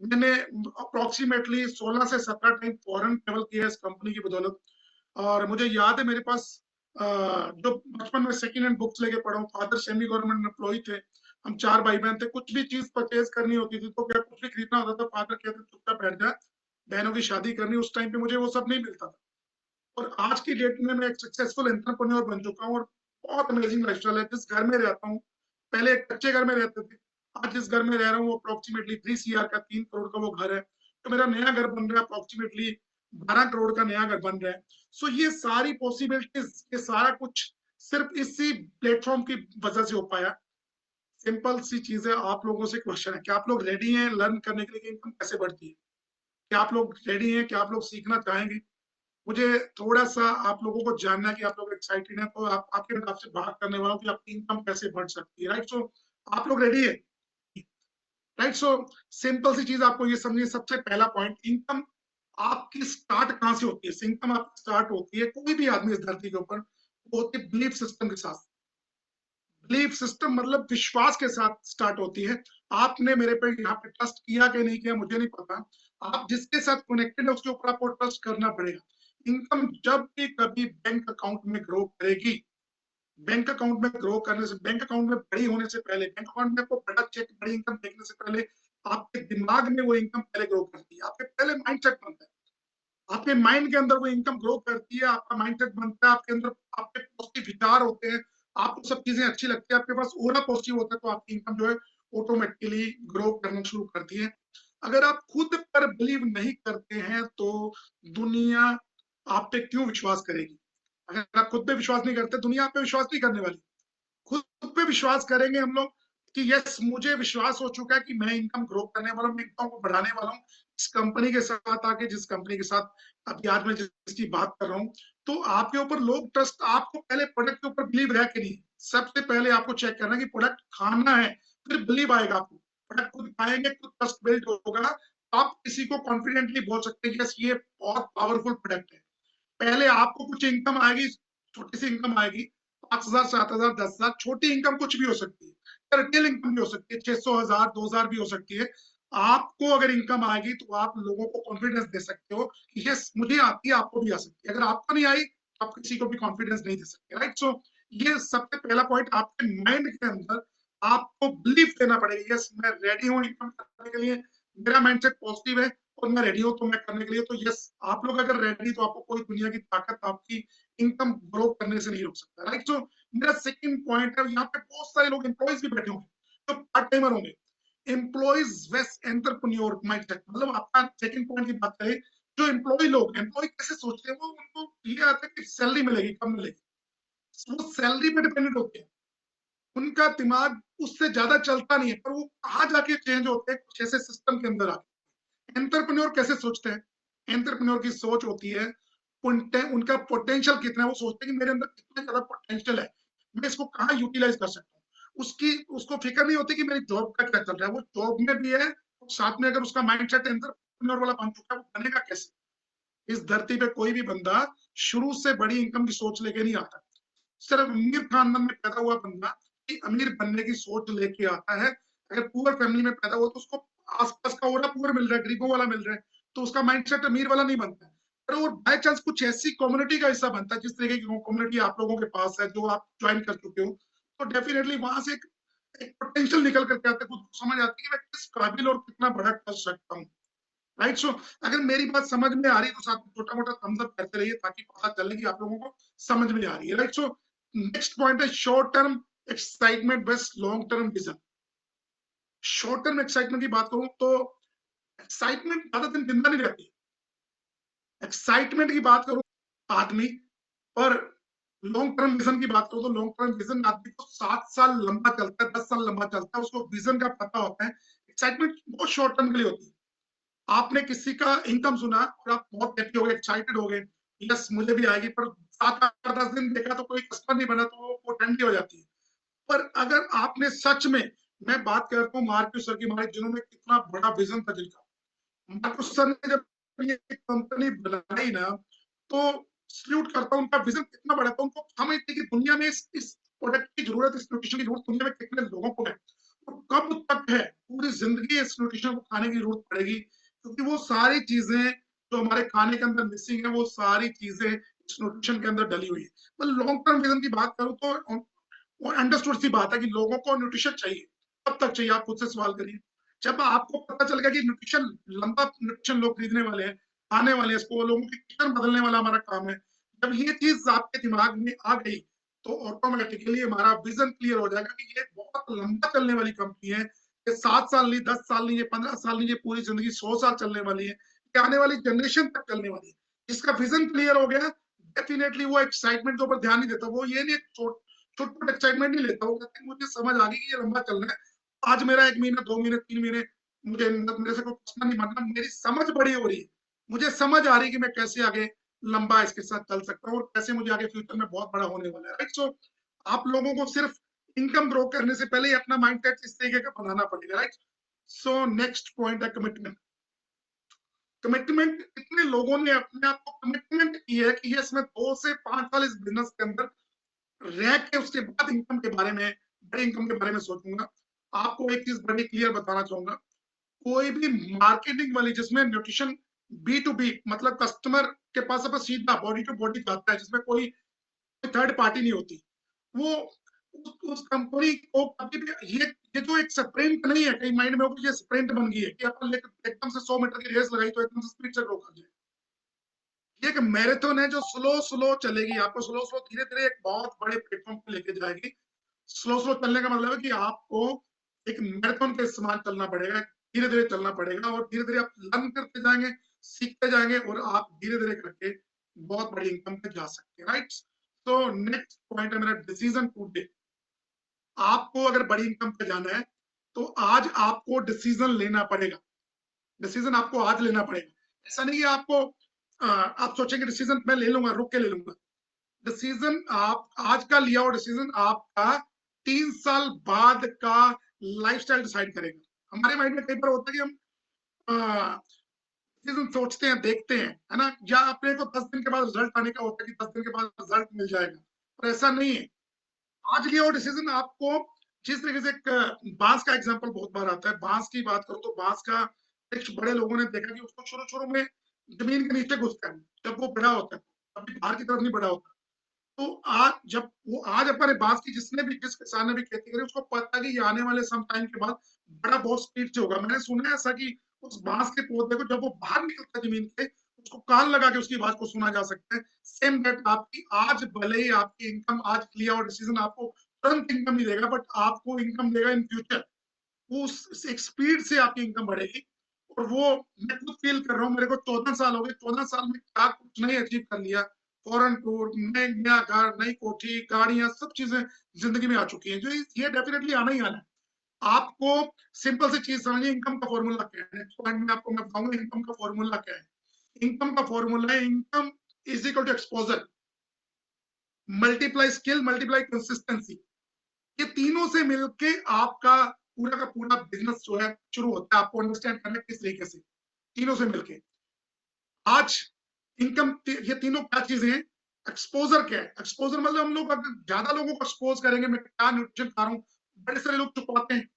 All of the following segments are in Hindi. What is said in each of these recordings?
मैंने अप्रोक्सीमेटली 16 से 17 टाइम फॉरेन ट्रेवल किया इस कंपनी की बदौलत। और मुझे याद है मेरे पास जो बचपन में सेकंड हैंड बुक्स लेके पढ़ा हूँ। फादर सेमी गवर्नमेंट एम्प्लॉय थे। हम 4 भाई बहन थे। कुछ भी चीज परचेज करनी होती थी तो क्या कुछ भी खरीदना होता था, फादर कहते चुपचाप बैठ जा, बहनों की शादी करनी। उस टाइम पे मुझे वो सब नहीं मिलता था। और आज की डेट में मैं एक सक्सेसफुल एंटरप्रेन्योर बन चुका हूँ और बहुत अमेजिंग लाइफस्टाइल है। जिस घर में रहता हूँ, पहले एक कच्चे घर में रहते थे, आज जिस घर में रह रहा हूँ वो अप्रोक्सीमेटली 3 CR का, 3 करोड़ का वो घर है। तो मेरा नया घर बन रहा है, अप्रोक्सीमेटली 12 करोड़ का नया घर बन रहा है। सो ये सारी पॉसिबिलिटीज, ये सारा कुछ सिर्फ इसी प्लेटफॉर्म की वजह से हो पाया। सिंपल सी चीज है। आप लोगों से क्वेश्चन है, क्या आप लोग रेडी हैं लर्न करने के लिए कि इनकम कैसे बढ़ती है? क्या आप लोग रेडी हैं? क्या आप लोग सीखना चाहेंगे? मुझे थोड़ा सा आप लोगों को जानना है कि आप लोग एक्साइटेड हैं, तो आपके मैं आपसे बात करने वाला हूँ कि आपकी इनकम कैसे बढ़ सकती है। राइट? सो आप लोग रेडी है? राइट? सो सिंपल सी चीज आपको ये समझिए। सबसे पहला पॉइंट, इनकम आपकी स्टार्ट कहाँ से होती है? इनकम आपकी स्टार्ट होती है, कोई भी आदमी इस धरती के ऊपर, वो होती है बिलीफ सिस्टम के साथ। बिलीफ सिस्टम मतलब विश्वास के साथ स्टार्ट होती है। आपने मेरे पे यहाँ पे ट्रस्ट किया कि नहीं किया मुझे नहीं पता। आप जिसके साथ कनेक्टेड है उसके ऊपर आपको ट्रस्ट करना पड़ेगा। इनकम जब भी कभी बैंक अकाउंट में ग्रो करेगी, बैंक अकाउंट में ग्रो करने से, बैंक अकाउंट में बड़ी होने से पहले, बैंक अकाउंट में आपको बड़ा चेक, बड़ी इनकम देखने से पहले, आपके दिमाग में वो इनकम पहले ग्रो करती है। आपके पहले माइंड सेट बनता है, आपके माइंड के अंदर वो इनकम ग्रो करती है, आपका माइंड सेट बनता है, आपके अंदर आपके पॉजिटिव विचार होते हैं, आपको सब चीजें अच्छी लगती है, आपके पास ओरा पॉजिटिव होता है, तो आपकी इनकम जो है ऑटोमेटिकली ग्रो करना शुरू करती है। अगर आप खुद पर बिलीव नहीं करते हैं तो दुनिया आप पे क्यों विश्वास करेगी? अगर आप खुद पे विश्वास नहीं करते, दुनिया आप पे विश्वास नहीं करने वाली। खुद पे विश्वास करेंगे हम लोग कि यस, मुझे विश्वास हो चुका है कि मैं इनकम ग्रो करने वाला हूँ, इनकम को बढ़ाने वाला हूँ। इस कंपनी के साथ आके, जिस कंपनी के साथ अभी आज मैं जिसकी बात कर रहा हूँ, तो आपके ऊपर लोग ट्रस्ट, आपको पहले प्रोडक्ट के ऊपर बिलीव है कि नहीं। सबसे पहले आपको चेक करना कि प्रोडक्ट खाना है, फिर बिलीव आएगा आपको। प्रोडक्ट खुद खाएंगे, खुद ट्रस्ट बिल्ड होगा, आप किसी को कॉन्फिडेंटली बोल सकते हैं यस, ये बहुत पावरफुल प्रोडक्ट है। पहले आपको कुछ इनकम आएगी, छोटी सी इनकम आएगी, 5,000, 7,000, 10,000, छोटी इनकम कुछ भी हो सकती है, रिटेल इनकम भी हो सकती है, 600,000, 2,000 भी हो सकती है। आपको अगर इनकम आएगी तो आप लोगों को कॉन्फिडेंस दे सकते हो कि यस, मुझे आती है, आपको भी आ सकती है। अगर आपको नहीं आई तो आप किसी को भी कॉन्फिडेंस नहीं दे सकते। राइट? सो ये सबसे पहला पॉइंट, आपके माइंड के अंदर आपको बिलीव देना पड़ेगा, यस मैं रेडी हूँ इनकम करने के लिए, मेरा माइंडसेट पॉजिटिव है और मैं रेडी हूँ तो मैं करने के लिए। तो यस, आप लोग अगर रेडी, तो आपको कोई दुनिया की ताकत आपकी इनकम ग्रो करने से नहीं रोक सकता। राइट? सो मेरा सेकंड पॉइंट है, यहाँ पे बहुत सारे लोग एम्प्लॉयज भी बैठे होंगे जो पार्ट टाइमर होंगे। एम्प्लॉयज वेस्ट एंटरप्रेन्योर माइंडसेट, मतलब आपका सेकंड पॉइंट की बात करें, जो एम्प्लॉय लोग, एम्प्लॉय कैसे सोचते हैं, वो उनको ये आता है कि सैलरी मिलेगी, कम मिलेगी, वो सैलरी पे डिपेंडेंट होते हैं। उनका दिमाग उससे ज्यादा चलता नहीं है, पर वो कहाँ जाके चेंज होते हैं कुछ ऐसे सिस्टम के अंदर आके। एंटरप्रेन्योर कैसे सोचते हैं? एंटरप्रेन्योर की सोच होती है, उनका पोटेंशियल कितना है, वो सोचते हैं कि मेरे अंदर कितना ज्यादा पोटेंशियल है, मैं इसको कहाँ यूटिलाइज कर सकता हूँ। उसको फिक्र नहीं होती कि मेरी जॉब का क्या चल रहा है, वो जॉब में भी है, साथ में अगर उसका माइंडसेट एंटरप्रेन्योर वाला बन चुका है, वो बनेगा कैसे? इस धरती पे कोई भी बंदा शुरू से बड़ी इनकम की सोच लेके नहीं आता। सिर्फ अमीर खानदान में पैदा हुआ बंदा कि अमीर बनने की सोच लेके आता है। अगर पुअर फैमिली में पैदा हुआ तो उसको आसपास का ओरा पुअर मिल रहा है, गरीबों वाला मिल रहा है, तो उसका माइंडसेट अमीर वाला नहीं बनता है। पर वो बाय चांस कुछ ऐसी कम्युनिटी का हिस्सा बनता है, जिस तरीके की कम्युनिटी आप लोगों के पास है, जो आप ज्वाइन कर चुके हो, तो डेफिनेटली वहां से एक पोटेंशियल निकल करके आता है, खुद को समझ आती है कि मैं किस काबिल और कितना बड़ा कर सकता हूँ। राइट? सो अगर मेरी बात समझ में आ रही है तो साथ में छोटा मोटा थम्स अप करते रहिए, ताकि पता चले कि आप लोगों को समझ में आ रही है। राइट? सो नेक्स्ट पॉइंट है short term excitement best long term vision. Short term excitement की बात करूं तो एक्साइटमेंट ज्यादा दिन जिंदा नहीं रहती। एक्साइटमेंट की बात करूं आदमी, और लॉन्ग टर्म विजन की बात करूं तो लॉन्ग टर्म विजन आदमी को 7 साल लंबा चलता है, 10 साल लंबा चलता है, उसको विजन का पता होता है। एक्साइटमेंट बहुत शॉर्ट टर्म के लिए होती है। आपने किसी का इनकम सुना और आप बहुत हैप्पी हो गए, एक्साइटेड हो गए, यस मुझे भी आएगी, पर 7 8 10 दिन देखा तो कोई कस्टमर नहीं बना, तो वो ठंडी हो जाती है। पर अगर आपने सच में, मैं बात करता हूँ मार्क्यूस सर की, हमारे जिन्होंने कितना बड़ा विजन था जिनका, मार्क्यूस सर ने जब ये कंपनी बनाई ना, तो सल्यूट करता हूँ, उनका विजन कितना बड़ा था। उनको समझ थी कि दुनिया में इस प्रोडक्ट की जरूरत, इस न्यूट्रिशन की जरूरत दुनिया में कितने लोगों को है। तो कब तक है, पूरी जिंदगी इस न्यूट्रिशन को खाने की जरूरत पड़ेगी, क्योंकि वो सारी चीजें जो हमारे खाने के अंदर मिसिंग है, वो सारी चीजें इस न्यूट्रिशन के अंदर डली हुई है। मैं लॉन्ग टर्म विजन की बात करूं तो वो अंडरस्टूड सी बात है कि लोगों को न्यूट्रिशन चाहिए। कब तक चाहिए, आप खुद से सवाल करिए। जब आपको पता चल गया कि न्यूट्रिशन, लंबा न्यूट्रिशन लोग खरीदने वाले हैं, आने वाले हैं, इसको लोगों की किचन बदलने वाला हमारा काम है, जब ये चीज आपके दिमाग में आ गई तो ऑटोमेटिकली हमारा विजन क्लियर हो जाएगा कि ये बहुत लंबा चलने वाली कंपनी है। ये 7 साल नहीं, 10 साल नहीं, ये 15 साल नहीं, ये पूरी जिंदगी 100 साल चलने वाली है, ये आने वाली जनरेशन तक चलने वाली है। जिसका विजन क्लियर हो गया, डेफिनेटली वो एक्साइटमेंट के ऊपर ध्यान नहीं देता। वो ये नहीं छोट एक्साइटमेंट नहीं लेता। वो कहते हैं मुझे समझ आ गई कि ये लंबा चलना है, आज मेरा 1 महीना, 2 महीने, 3 महीने, मुझे मेरे से कोई क्वेश्चन नहीं बनना, मेरी समझ बड़ी हो रही है, मुझे समझ आ रही है कि मैं कैसे आगे लंबा इसके साथ चल सकता हूँ और कैसे मुझे आगे फ्यूचर में बहुत बड़ा होने वाला है। राइट। सो आप लोगों को सिर्फ इनकम ग्रो करने से पहले ही अपना माइंडसेट इस तरीके का बनाना पड़ेगा। राइट। सो नेक्स्ट पॉइंट है कमिटमेंट। कमिटमेंट, इतने लोगों ने अपने आप को कमिटमेंट की है कि यस मैं 2 से 5 साल इस बिजनेस के अंदर रह के उसके बाद इनकम के बारे में, बड़े इनकम के बारे में सोचूंगा। आपको एक चीज बड़ी क्लियर बताना चाहूंगा, कोई भी मार्केटिंग वाली जिसमें न्यूट्रिशन B2B, मतलब कस्टमर के पास अब सीधा बॉडी टू बॉडी जाता है, जिसमें कोई थर्ड पार्टी नहीं होती, वो उस कंपनी को कभी भी ये जो एक स्प्रिंट नहीं है, कहीं माइंड में हो कि ये स्प्रिंट बन गई है कि अपन एकदम से 100 मीटर की रेस लगाई तो एकदम से स्पीड से ग्रो कर जाए। ये एक मैराथन है जो स्लो स्लो चलेगी, आपको स्लो स्लो धीरे धीरे एक बहुत बड़े प्लेटफॉर्म पे लेके जाएगी। स्लो स्लो चलने का मतलब है कि आपको एक मैराथन के समान चलना पड़ेगा, धीरे धीरे चलना पड़ेगा, और धीरे धीरे आप लर्न करते जाएंगे, सीखते जाएंगे, और आप धीरे धीरे करके बहुत बड़ी इनकम पे जा सकते हैं। राइट। तो नेक्स्ट पॉइंट है मेरा, डिसीजन टूडे। आपको अगर बड़ी इनकम पे जाना है तो आज आपको डिसीजन लेना पड़ेगा। डिसीजन आपको आज लेना पड़ेगा। ऐसा नहीं है आपको आप सोचेंगे डिसीजन मैं ले लूंगा, रुक के ले लूंगा। डिसीजन आप आज का लिया हुआ डिसीजन आपका 3 साल बाद का लाइफस्टाइल डिसाइड करेगा। हमारे माइंड में कई बार होता है कि हम डिसीजन सोचते हैं, देखते हैं, है ना, या अपने को 10 दिन के बाद रिजल्ट आने का होता है कि 10 दिन के बाद रिजल्ट मिल जाएगा, पर ऐसा नहीं है। आज लिया हुआ डिसीजन आपको, जिस तरीके से एक बांस का एग्जांपल बहुत बार आता है, बांस की बात करूं तो बांस का वृक्ष बड़े लोगों ने देखा कि उसको शुरू शुरू में जमीन के नीचे घुसता है, जब वो बड़ा होता है अभी बाहर की तरफ नहीं बड़ा होता। तो आज जब वो आज अपने बांस की जिसने भी, जिस किसान ने भी खेती करी, उसको पता है कि ये आने वाले सम टाइम के बाद बड़ा बहुत स्पीड से होगा। मैंने सुना है ऐसा कि उस बांस के पौधे को जब वो बाहर निकलता है जमीन के, उसको कान लगा के उसकी आवाज को सुना जा सकता है। सेम डेट आपकी आज, भले ही आपकी इनकम आज लिया और डिसीजन आपको तुरंत इनकम नहीं देगा, बट आपको इनकम देगा इन फ्यूचर। उस एक स्पीड से आपकी इनकम बढ़ेगी। और वो मैं खुद फील कर रहा हूँ, मेरे को 14 साल हो गए, 14 साल में क्या कुछ नहीं अचीव कर लिया। फॉरेन टूर, नया घर, नई कोठी, गाड़ियां, सब चीजें जिंदगी में आ चुकी हैं, जो ये डेफिनेटली आना ही आना है। आपको सिंपल सी चीज समझिए, इनकम का फॉर्मूला क्या है। नेक्स्ट पॉइंट में आपको मैं बताऊंगा इनकम का फॉर्मूला क्या है। इनकम का फॉर्मूला है, income is equal to exposure multiply skill multiply consistency. ये तीनों से मिलके आपका पूरा का पूरा बिजनेस जो है शुरू होता है। आपको अंडरस्टैंड करना किस तरीके से, तीनों से मिलके आज इनकम, ये तीनों क्या चीजें हैं। एक्सपोजर क्या है? एक्सपोजर मतलब हम लोग अगर ज्यादा लोगों को एक्सपोज करेंगे, मैं क्या न्यूट्रिशन खा रहा हूँ, बड़े सारे लोग छुपाते हैं,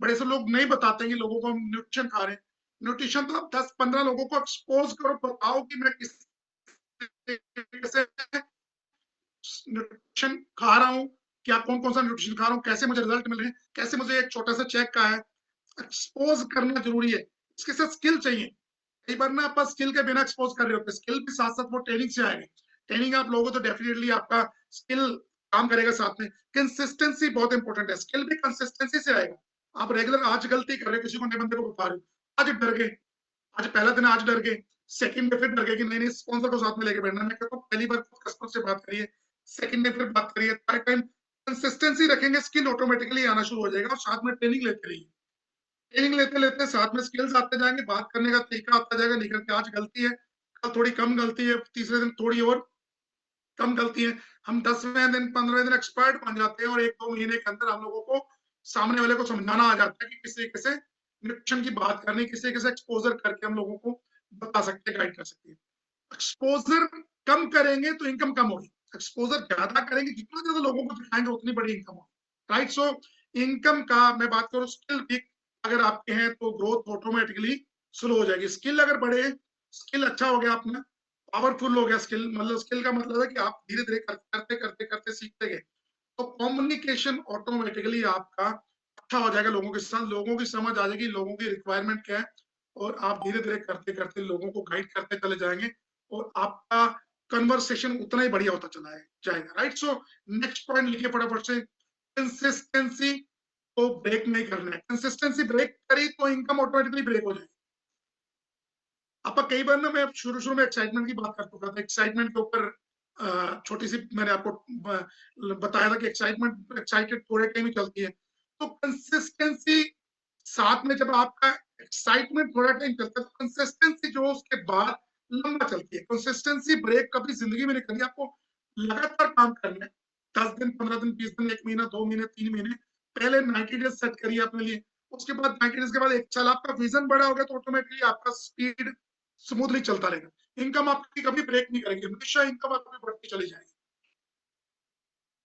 बड़े से लोग नहीं बताते हैं कि लोगों को हम न्यूट्रिशन खा रहे हैं। न्यूट्रिशन तो आप 10-15 लोगों को एक्सपोज करो, बताओ कि मैं किस तरीके से न्यूट्रिशन खा रहा हूँ, क्या कौन कौन सा न्यूट्रिशन खा रहा हूँ, कैसे मुझे रिजल्ट मिल रहे हैं, कैसे मुझे एक छोटा सा चेक का है। एक्सपोज करना जरूरी है। इसके साथ स्किल चाहिए। कई बार ना आप स्किल के बिना एक्सपोज कर रहे होते, स्किल भी साथ साथ वो ट्रेनिंग से आएंगे। ट्रेनिंग आप लोगों तो डेफिनेटली आपका स्किल काम करेगा साथ में। कंसिस्टेंसी बहुत इंपॉर्टेंट है, स्किल भी कंसिस्टेंसी से आएगा। आप रेगुलर आज गलती कर रहे हो, किसी को नए बंदे को बता रहे हो, आज डर गए, आज पहला दिन आज डर गए, सेकंड डे फिर डर गए कि नहीं नहीं स्पॉन्सर को साथ में लेके बैठना। मैं कहता हूँ पहली बार कस्टमर से बात करिए, सेकंड डे फिर बात करिए, थर्ड टाइम कंसिस्टेंसी रखेंगे, स्किल ऑटोमेटिकली आना शुरू हो जाएगा। और साथ में ट्रेनिंग लेते रहिए, ट्रेनिंग लेते लेते साथ में स्किल्स आते जाएंगे, बात करने का तरीका आता जाएगा, निकल के आज गलती है, कल थोड़ी कम गलती है, तीसरे दिन थोड़ी और कम गलती है, हम 10वें दिन 15वें दिन एक्सपर्ट बन जाते हैं। और 1-2 महीने के अंदर हम लोगों को सामने वाले को समझाना आ जाता है कि किस तरीके से न्यूट्रिशन की बात करनी, किस तरीके से एक्सपोजर करके हम लोगों को बता सकते हैं, गाइड कर सकते हैं। एक्सपोजर कम करेंगे तो इनकम कम होगी, एक्सपोजर ज्यादा करेंगे, जितना ज्यादा लोगों को दिखाएंगे उतनी बड़ी इनकम होगी। राइट। सो इनकम का मैं बात करूं, स्किल वीक अगर आपके हैं तो ग्रोथ ऑटोमेटिकली स्लो हो जाएगी। स्किल अगर बढ़े, स्किल अच्छा हो गया अपना, पावरफुल हो गया स्किल, मतलब स्किल का मतलब है कि आप धीरे धीरे करते करते करते सीखते गए, तो कम्युनिकेशन ऑटोमेटिकली आपका अच्छा हो जाएगा लोगों के साथ, लोगों की समझ आ जाएगी, लोगों की रिक्वायरमेंट क्या है, और आप धीरे धीरे करते करते लोगों को गाइड करते चले जाएंगे, और आपका कन्वर्सेशन उतना ही बढ़िया होता चला जाएगा। राइट, सो नेक्स्ट पॉइंट लिखिए फटाफट से, कंसिस्टेंसी को ब्रेक नहीं करना है। कंसिस्टेंसी ब्रेक करी तो इनकम ऑटोमेटिकली ब्रेक हो जाएगी। आपका कई बार ना, मैं शुरू शुरू में एक्साइटमेंट की बात कर चुका था, एक्साइटमेंट के ऊपर छोटी सी मैंने आपको बताया था कि एक्साइटमेंट एक्साइटेड थोड़े टाइम ही चलती है, तो कंसिस्टेंसी साथ में जब आपका एक्साइटमेंट थोड़ा टाइम चलता है, तो कंसिस्टेंसी जो उसके बाद लंबा चलती है। कंसिस्टेंसी ब्रेक कभी जिंदगी में नहीं करनी, आपको लगातार काम करना है, 10 दिन 15 दिन 20 दिन 1 महीना 2 महीने 3 महीने, पहले 90 डेज सेट करिए अपने लिए, उसके बाद 90 डेज के बाद 1 साल, आपका विजन बड़ा हो गया तो ऑटोमेटिकली आपका स्पीड स्मूथली चलता रहेगा। इनकम आपकी कभी ब्रेक नहीं करेगी, हमेशा इनकम आपकी बढ़ती चली जाएगी।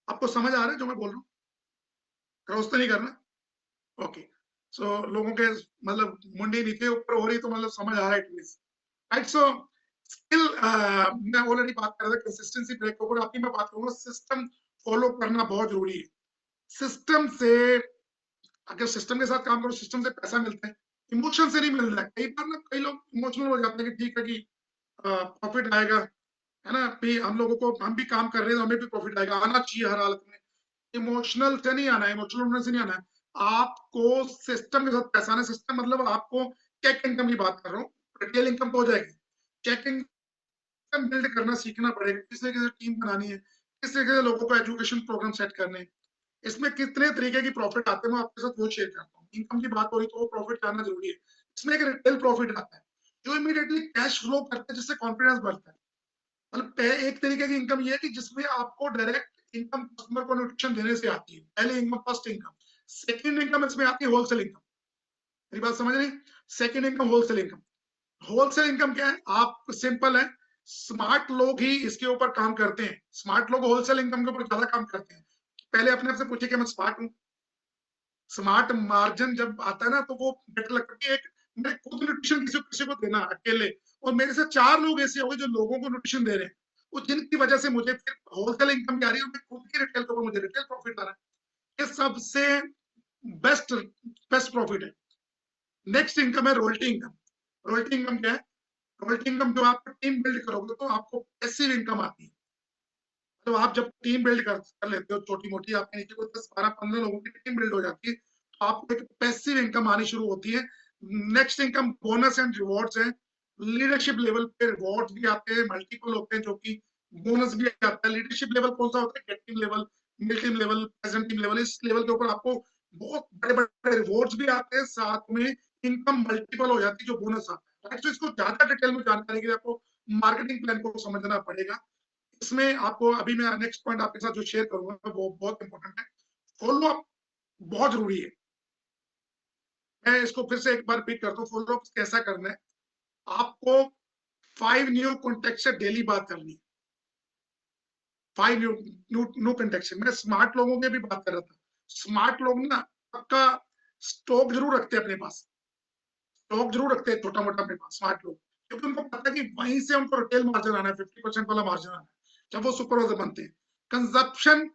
आपको समझ आ रहा है जो मैं बोल रहा हूँ? क्रॉस तो नहीं करना? ओके, सो लोगों के मतलब मुंडी नीचे ऊपर हो रही तो मतलब समझ आ रहा है एटलीस्ट। राइट, सो स्किल मैं ऑलरेडी बात कर रहा था, कंसिस्टेंसी ब्रेक ऊपर आपकी मैं बात करूंगा, सिस्टम फॉलो करना बहुत जरूरी है। सिस्टम से, अगर सिस्टम के साथ काम करो, सिस्टम से पैसा मिलता है, इमोशन से नहीं मिल रहा है। कई बार ना कई लोग इमोशनल हो जाते हैं कि ठीक है कि प्रॉफिट आएगा, है ना, भी हम लोगों को, हम भी काम कर रहे हैं तो हमें भी प्रॉफिट आएगा, आना चाहिए हर हालत में। इमोशनल से नहीं आना है, इमोशनल होने से नहीं आना है, आपको सिस्टम के साथ पैसा आना। सिस्टम मतलब आपको चेक इनकम की बात कर रहा हूँ, रिटेल इनकम तो हो जाएगी, चेक इनकम बिल्ड करना सीखना पड़ेगा, किस तरीके से टीम बनानी है, किस तरीके से लोगों को एजुकेशन प्रोग्राम सेट करने हैं, इसमें कितने तरीके की प्रॉफिट आते हैं मैं आपके साथ वो शेयर करता हूँ। इनकम की बात हो रही तो वो प्रॉफिट आना जरूरी है। इसमें एक रिटेल प्रॉफिट आता है जो इमीडिएटली कैश फ्लो करता है, जिससे कॉन्फिडेंस बढ़ता है। मतलब एक तरीके की इनकम ये है कि जिसमें आपको डायरेक्ट इनकम कस्टमर को न्यूट्रिशन देने से आती है, पहले income, first income. Second income इसमें आती है होलसेल इनकम। मेरी बात समझ रही? Second income wholesale income. Wholesale income क्या है? आप सिंपल है, स्मार्ट लोग ही इसके ऊपर काम करते हैं, स्मार्ट लोग होलसेल इनकम के ऊपर ज्यादा काम करते हैं। पहले अपने आप से पूछिए कि मैं स्मार्ट हूँ? स्मार्ट मार्जिन जब आता है ना तो वो बेटर लगता है कि एक मैं खुद न्यूट्रिशन किसी किसी को देना अकेले, और मेरे से 4 लोग ऐसे हो गए जो लोगों को न्यूट्रिशन दे रहे हैं, वो जिनकी वजह से मुझे फिर होलसेल इनकम आ रही है, और मैं खुद की रिटेल के ऊपर मुझे रिटेल प्रॉफिट आ रहा है। ये सबसे बेस्ट बेस्ट प्रॉफिट है। नेक्स्ट इनकम है रॉयल्टी इनकम। रॉयल्टी इनकम क्या है? रॉयल्टी इनकम जो आप टीम बिल्ड करोगे तो आपको पैसिव इनकम आती है। तो आप जब टीम बिल्ड कर लेते हो, छोटी मोटी आपके नीचे कोई 10 12 15 लोगों की टीम बिल्ड हो जाती है, तो आपको एक पैसिव इनकम आनी शुरू होती है। Next income bonus and rewards है। लीडरशिप लेवल पे रिवॉर्ड्स भी आते हैं, मल्टीपल होते हैं, जो कि बोनस भी आता है। लीडरशिप लेवल कौन सा होता है? Gate team level, mid team level, present team level. इस लेवल के ऊपर आपको बहुत बड़े बड़े रिवॉर्ड्स भी आते हैं, साथ में इनकम मल्टीपल हो जाती है जो बोनस आता है। तो इसको ज्यादा डिटेल में जानकारी के लिए आपको मार्केटिंग प्लान को समझना पड़ेगा। इसमें आपको अभी मैं नेक्स्ट पॉइंट आपके साथ जो शेयर करूंगा वो बहुत इंपॉर्टेंट है। फॉलो अप बहुत जरूरी है। मैं इसको फिर से एक बार रिपीट करता हूँ, फॉलो अप कैसा करना है। आपको 5 न्यू कॉन्टेक्ट से डेली बात करनी है। 5 न्यू न्यू न्यू कॉन्टेक्ट से। मैं स्मार्ट लोगों की भी बात कर रहा था। स्मार्ट लोग ना आपका स्टॉक जरूर रखते हैं अपने पास, स्टॉक जरूर रखते हैं छोटा मोटा अपने पास स्मार्ट लोग, क्योंकि उनको पता है कि वहीं से उनको रिटेल मार्जिन आना है, 50% वाला मार्जिन आना है जब वो सुपरवाइजर बनते हैं। कंजप्शन,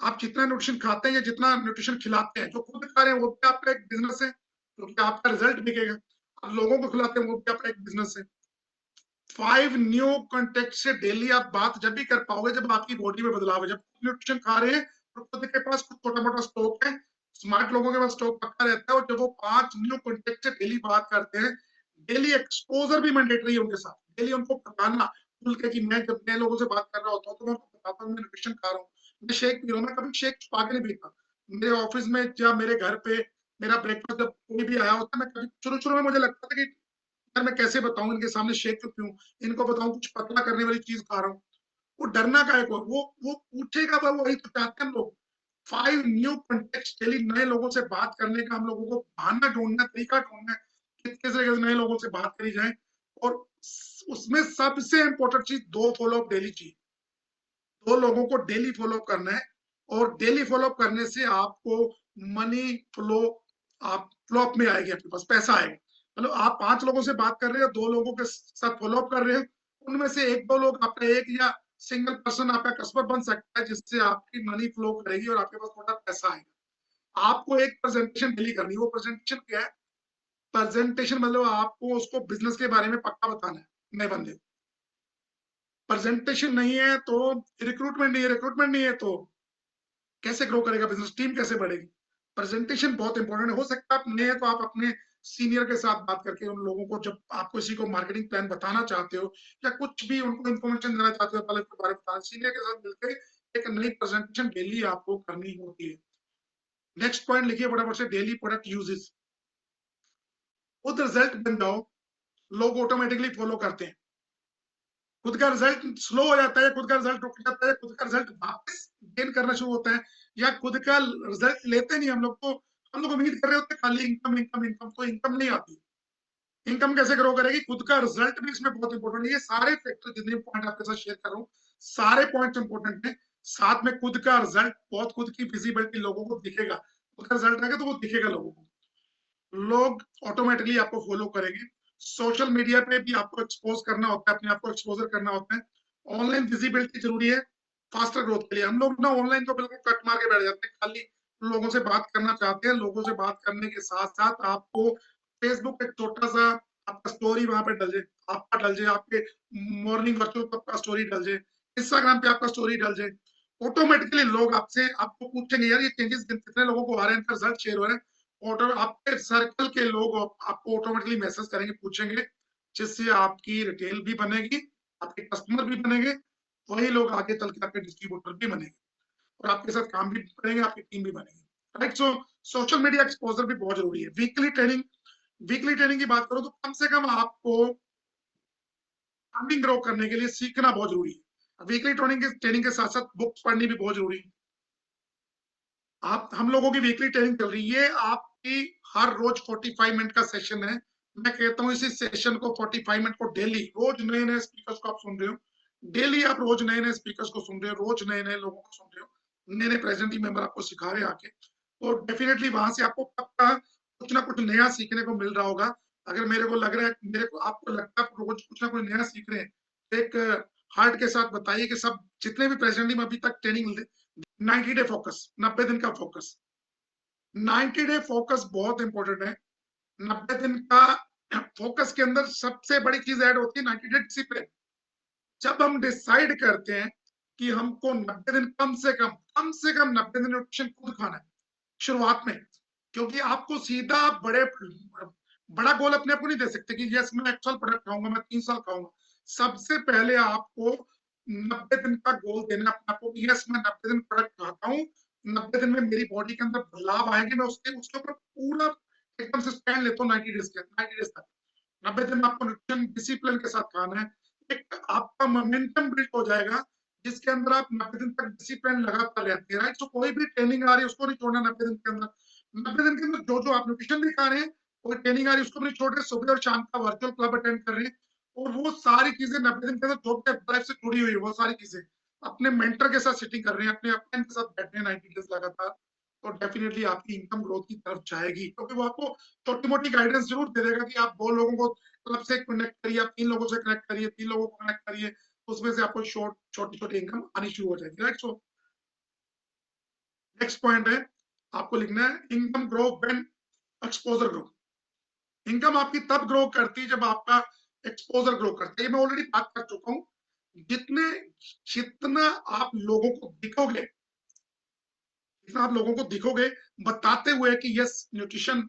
आप जितना न्यूट्रिशन खाते हैं या जितना न्यूट्रिशन खिलाते हैं, जो खुद खा रहे हैं वो भी आपका एक बिजनेस है, क्योंकि आपका रिजल्ट दिखेगा। आप लोगों को खिलाते हैं वो भी आपका एक बिजनेस है। 5 न्यू कॉन्टेक्ट से डेली आप बात जब भी कर पाओगे जब आपकी बॉडी में बदलाव है, जब न्यूट्रिशन खा रहे हैं और खुद के पास कुछ छोटा मोटा स्टॉक है। स्मार्ट लोगों के पास स्टॉक पक्का रहता है, और जब वो 5 न्यू कॉन्टेक्ट से डेली बात करते हैं, डेली एक्सपोजर भी मैंडेटरी है उनके साथ। डेली उनको बताना खुल के कि मैं जब नए लोगों से बात कर रहा होता हूँ तो मैं उनको बताता हूँ मैं न्यूट्रिशन खा रहा हूँ, मैं शेक पी रहा हूँ। मैं कभी शेक छुपा के नहीं पीता। मेरे ऑफिस में या मेरे घर पे मेरा ब्रेकफास्ट जब कोई भी आया होता है, मैं कभी शुरू शुरू में मुझे लगता था कि यार मैं कैसे बताऊं इनके सामने शेक क्यों पीऊं, इनको बताऊं कुछ पतला करने वाली चीज खा रहा हूँ। वो डरना का है को, वो पूछेगा, वही तो चाहते हैं हम लोग। 5 न्यू कॉन्टेक्स्ट डेली, नए लोगों से बात करने का हम लोगों को बहाना ढूंढना, तरीका ढूंढना है किस तरीके से नए लोगों से बात करी जाए। और उसमें सबसे इंपॉर्टेंट चीज 2 फॉलोअप डेली चाहिए। 2 लोगों को डेली फॉलोअप करना है, और डेली फॉलोअप करने से आपको मनी फ्लो, आप फ्लो अप में आएगी, आपके पास पैसा आएगा। मतलब आप 5 लोगों से बात कर रहे हो, 2 लोगों के साथ फॉलो अप कर रहे हो, उनमें से 1-2 लोग आपका, 1 या सिंगल पर्सन आपका कस्टमर बन सकता है, जिससे आपकी मनी फ्लो करेगी और आपके पास थोड़ा पैसा आएगा। आपको एक प्रेजेंटेशन डेली करनी है। वो प्रेजेंटेशन क्या है? प्रेजेंटेशन मतलब आपको उसको बिजनेस के बारे में पक्का बताना है नए बंदे को। प्रेजेंटेशन नहीं है तो रिक्रूटमेंट नहीं है, रिक्रूटमेंट नहीं है तो कैसे ग्रो करेगा बिजनेस, टीम कैसे बढ़ेगी? प्रेजेंटेशन बहुत इंपॉर्टेंट है। हो सकता है आप नए हैं तो आप अपने सीनियर के साथ बात करके उन लोगों को, जब आप किसी को मार्केटिंग प्लान बताना चाहते हो या कुछ भी उनको इन्फॉर्मेशन देना चाहते हो, पहले के बारे में बताना, सीनियर के साथ मिलकर एक नई प्रेजेंटेशन डेली आपको करनी होती है। नेक्स्ट पॉइंट लिखिए फटाफट से, डेली प्रोडक्ट यूजेस। खुद रिजल्ट बन जाओ, लोग ऑटोमेटिकली फॉलो करते हैं। खुद का रिजल्ट स्लो हो जाता है, खुद का रिजल्ट रुक जाता है, खुद का रिजल्ट वापस गेन करना शुरू होता है, या खुद का रिजल्ट लेते नहीं हम लोग, तो हम लोग उम्मीद कर रहे होते हैं खाली इनकम इनकम इनकम, तो इनकम नहीं आती। इनकम कैसे ग्रो करेगी? खुद का रिजल्ट भी इसमें बहुत इंपॉर्टेंट है। ये सारे फैक्टर जितने पॉइंट आपके साथ शेयर कर रहा हूँ, सारे पॉइंट इंपॉर्टेंट है। साथ में खुद का रिजल्ट, बहुत खुद की विजिबिलिटी लोगों को दिखेगा। खुद का रिजल्ट आएगा तो वो दिखेगा लोगों को, लोग ऑटोमेटिकली आपको फॉलो करेंगे। सोशल मीडिया पे भी आपको एक्सपोज करना होता है, अपने आप को एक्सपोजर करना होता है। ऑनलाइन विजिबिलिटी जरूरी है फास्टर ग्रोथ के लिए। हम लोग ना ऑनलाइन को बिल्कुल कट मार के बैठ जाते हैं, खाली लोगों से बात करना चाहते हैं। लोगों से बात करने के साथ साथ आपको फेसबुक पे एक छोटा सा आपका स्टोरी वहां पे डल जाए, आपका डल जाए, आपके मॉर्निंग वर्चुअल का स्टोरी डल जाए, इंस्टाग्राम पे आपका स्टोरी डल जाए, ऑटोमेटिकली लोग आपसे आपको पूछेंगे, यार ये चेंजेस कितने लोगों को आ रहे हैं, इनका रिजल्ट शेयर हो रहा है। ऑटो आपके सर्कल के लोग आपको ऑटोमेटिकली मैसेज करेंगे, पूछेंगे, जिससे आपकी रिटेल भी बनेगी, आपके कस्टमर भी बनेंगे, वही लोग आगे चल के आपके डिस्ट्रीब्यूटर भी बनेंगे और आपके साथ काम भी करेंगे, आपकी टीम भी बनेगी। राइट, सो सोशल मीडिया एक्सपोजर भी बहुत जरूरी है। वीकली ट्रेनिंग की बात करो तो कम से कम आपको अर्निंग ग्रो करने के लिए सीखना बहुत जरूरी है। वीकली ट्रेनिंग के साथ साथ बुक्स पढ़नी भी बहुत जरूरी है। आप हम लोगों की वीकली ट्रेनिंग चल रही है, आपकी हर रोज 45 मिनट का सेशन है। मैं कहता हूँ इसी सेशन को 45 मिनट को डेली, रोज नए नए स्पीकर्स को आप सुन रहे हो, डेली आप रोज नए नए स्पीकर्स को सुन रहे हो, रोज नए नए लोगों को सुन रहे हो, नए नए प्रेजेंटिंग मेंबर आपको सिखा रहे हैं आके, तो डेफिनेटली वहां से आपको पक्का कुछ ना कुछ नया सीखने को मिल रहा होगा। अगर मेरे को लग रहा है, मेरे को आपको लगता है रोज कुछ ना कुछ नया सीख रहे हैं, तो एक हार्ट के साथ बताइए कि सब जितने भी प्रेजेंटिंग अभी तक ट्रेनिंग 90 डे फोकस, 90 दिन का फोकस, 90 डे फोकस बहुत इंपॉर्टेंट है। 90 दिन का फोकस के अंदर सबसे बड़ी चीज ऐड होती है 90 डे डिसिप्लिन। जब हम डिसाइड करते हैं कि हमको 90 दिन कम से कम 90 दिन न्यूट्रिशन खुद खाना है शुरुआत में, क्योंकि आपको सीधा बड़ा गोल अपने आप को नहीं दे सकते कि यस मैं 1 साल प्रोडक्ट खाऊंगा, मैं 3 साल खाऊंगा। सबसे पहले आपको 90 दिन का गोल देना अपने आप को, यस मैं 90 दिन प्रोडक्ट खाता हूँ, 90 दिन में मेरी बॉडी के अंदर बदलाव आएंगे, मैं उसके उसके ऊपर पूरा एकदम से स्टैंड लेता हूँ 90 डेज तक। 90 दिन में आपको न्यूट्रिशन डिसिप्लिन के साथ खाना है। एक आपका मोमेंटम बिल्ड हो जाएगा, जिसके अंदर आप 90 दिन तक डिसिप्लिन लगातार रहते हैं। राइट, तो कोई भी ट्रेनिंग आ रही है उसको नहीं छोड़ना 90 दिन के अंदर। 90 दिन के अंदर जो जो आप न्यूट्रिशन भी खा रहे हैं, कोई ट्रेनिंग आ रही है उसको भी नहीं छोड़ रहे, सुबह और शाम का वर्चुअल क्लब अटेंड कर रहे हैं, और वो सारी चीजें 90 दिन के अंदर जो लाइफ से जुड़ी हुई है, वो सारी चीजें अपने मेंटर के साथ सिटिंग कर रहे हैं, अपने अपने के साथ बैठे हैं 90 डेज लगातार, तो डेफिनेटली आपकी इनकम ग्रोथ की तरफ जाएगी, क्योंकि वो आपको छोटी मोटी गाइडेंस जरूर दे देगा कि आप 2 लोगों को क्लब से कनेक्ट करिए, आप 3 लोगों से कनेक्ट करिए, 3 लोगों को कनेक्ट करिए, उसमें से आपको छोटी छोटी इनकम आनी शुरू हो जाएगी। राइट, सो नेक्स्ट पॉइंट है, आपको लिखना है income grow when exposure grow. Income आपकी तब ग्रो करती है जब आपका एक्सपोजर ग्रो करता है। ये मैं ऑलरेडी बात कर चुका हूँ। जितने जितना आप लोगों को दिखोगे, जितना आप लोगों को दिखोगे बताते हुए कि यस न्यूट्रिशन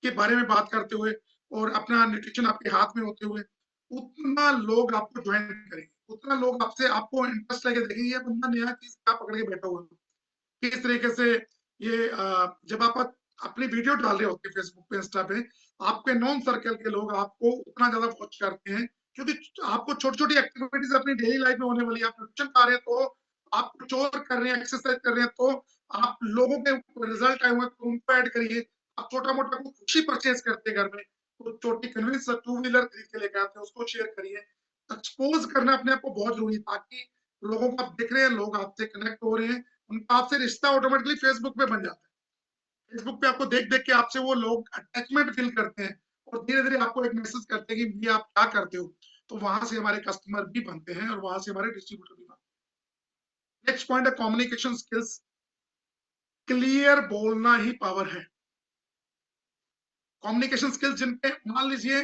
के बारे में बात करते हुए और अपना न्यूट्रिशन आपके हाथ में होते हुए, उतना लोग आपको ज्वाइन करेंगे, उतना लोग आपसे आपको इंटरेस्ट लेके देखेंगे, ये बंदा नया चीज क्या पकड़ के बैठा हुआ है। किस तरीके से ये जब आप अपनी वीडियो डाल रहे होते हैं फेसबुक पे, इंस्टा पे, आपके नॉन सर्कल के लोग आपको उतना ज्यादा वॉच करते हैं, क्योंकि आपको छोटी छोटी एक्टिविटीज अपनी डेली लाइफ में होने वाली है। आप न्यूट्रिशन खा रहे हैं तो आप कुछ और कर रहे हैं, एक्सरसाइज कर रहे हैं, तो आप लोगों के रिजल्ट आए हुए तो उनको ऐड करिए। आप छोटा मोटा कुछ खुशी परचेज करते हैं घर में, तो छोटी कन्विंस 2 व्हीलर खरीद के लेकर आते हैं, उसको शेयर करिए। एक्सपोज करना अपने आप को बहुत जरूरी है, ताकि लोगों को आप दिख रहे हैं, लोग आपसे कनेक्ट हो रहे हैं, उनका आपसे रिश्ता ऑटोमेटिकली फेसबुक पे बन जाता है। फेसबुक पे आपको देख देख के आपसे वो लोग अटैचमेंट फील करते हैं और धीरे धीरे आपको एक मैसेज करते हैं कि ये आप क्या करते हो, तो वहां से हमारे कस्टमर भी बनते हैं और वहां से हमारे डिस्ट्रीब्यूटर भी बनते हैं। नेक्स्ट पॉइंट है कम्युनिकेशन स्किल्स। क्लियर बोलना ही पावर है। कम्युनिकेशन स्किल्स जिनके, मान लीजिए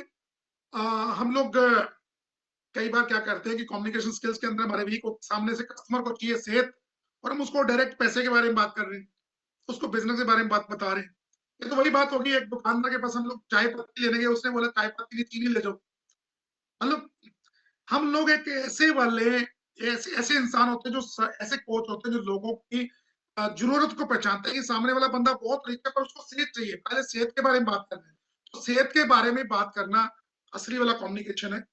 हम लोग कई बार क्या करते हैं कि कम्युनिकेशन स्किल्स के अंदर हमारे वीक, सामने से कस्टमर को चाहिए सेहत और हम उसको डायरेक्ट पैसे के बारे में बात कर रहे हैं, उसको बिजनेस के बारे में बात बता रहे हैं। ये तो वही बात होगी, एक दुकानदार के पास हम लोग चाय पत्ती लेने गए, उसने बोला चाय पत्ती की चीनी ले जाओ। मतलब हम लोग एक ऐसे वाले, ऐसे ऐसे इंसान होते हैं जो ऐसे कोच होते हैं जो लोगों की जरूरत को पहचानते हैं कि सामने वाला बंदा बहुत रिच है पर उसको सेहत चाहिए, पहले सेहत के बारे में बात करना है, तो सेहत के बारे में बात करना असली वाला कम्युनिकेशन है।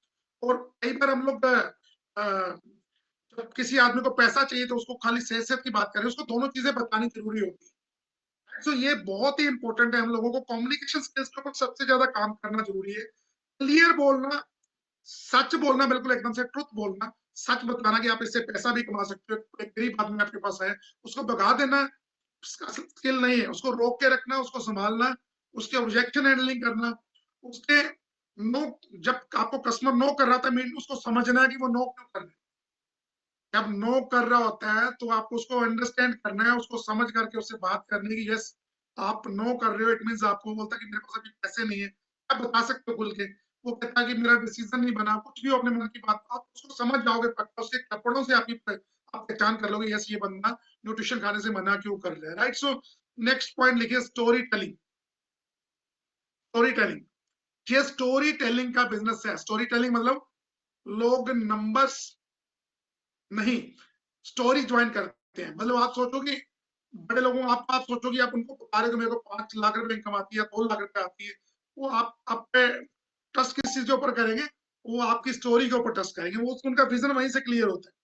और कई बार हम लोग जब किसी आदमी को पैसा चाहिए तो उसको खाली सेहत सेहत की बात करें, उसको दोनों चीजें बतानी जरूरी होती है। तो ये बहुत ही इंपॉर्टेंट है, हम लोगों को कम्युनिकेशन स्किल्स के ऊपर सबसे ज्यादा काम करना जरूरी है। क्लियर बोलना, सच बोलना, बिल्कुल एकदम से ट्रुथ बोलना, सच बताना कि आप इससे पैसा भी कमा सकते हो। एक गरीब आदमी आपके पास है, उसको भगा देना उसका स्किल नहीं है, उसको रोक के रखना, उसको संभालना, उसके ऑब्जेक्शन हैंडलिंग करना, उसके नो, जब आपको कस्टमर नो कर रहा था मीन उसको समझना है कि वो नो क्यों कर रहा है। जब नो कर रहा होता है तो आपको उसको अंडरस्टैंड करना है, उसको समझ करके उससे बात करनी कि यस आप नो कर रहे हो, इट मीन आपको बोलता है कि मेरे पास अभी पैसे नहीं है, आप बता सकते हो खुल के। वो कहता है कि मेरा डिसीजन नहीं बना, कुछ भी हो अपने मन की बात, आप उसको समझ जाओगे पक्का, उसके कपड़ों से आपकी आप पहचान कर लोगे यस ये बंदा न्यूट्रिशन खाने से मना क्यों कर रहा है, राइट। सो नेक्स्ट पॉइंट लिखिए स्टोरी टेलिंग। स्टोरी टेलिंग, ये स्टोरी टेलिंग का बिजनेस है। स्टोरी टेलिंग मतलब लोग नंबर्स नहीं, स्टोरी ज्वाइन करते हैं। मतलब आप सोचो कि बड़े लोगों, आप सोचो कि आप उनको बता रहे हो मेरे को 5 लाख रुपए इनकम आती है, 2 लाख रुपए आती है, वो आप पे ट्रस्ट किस चीज के ऊपर करेंगे, वो आपकी स्टोरी के ऊपर ट्रस्ट करेंगे, वो उनका विजन वहीं से क्लियर होता है।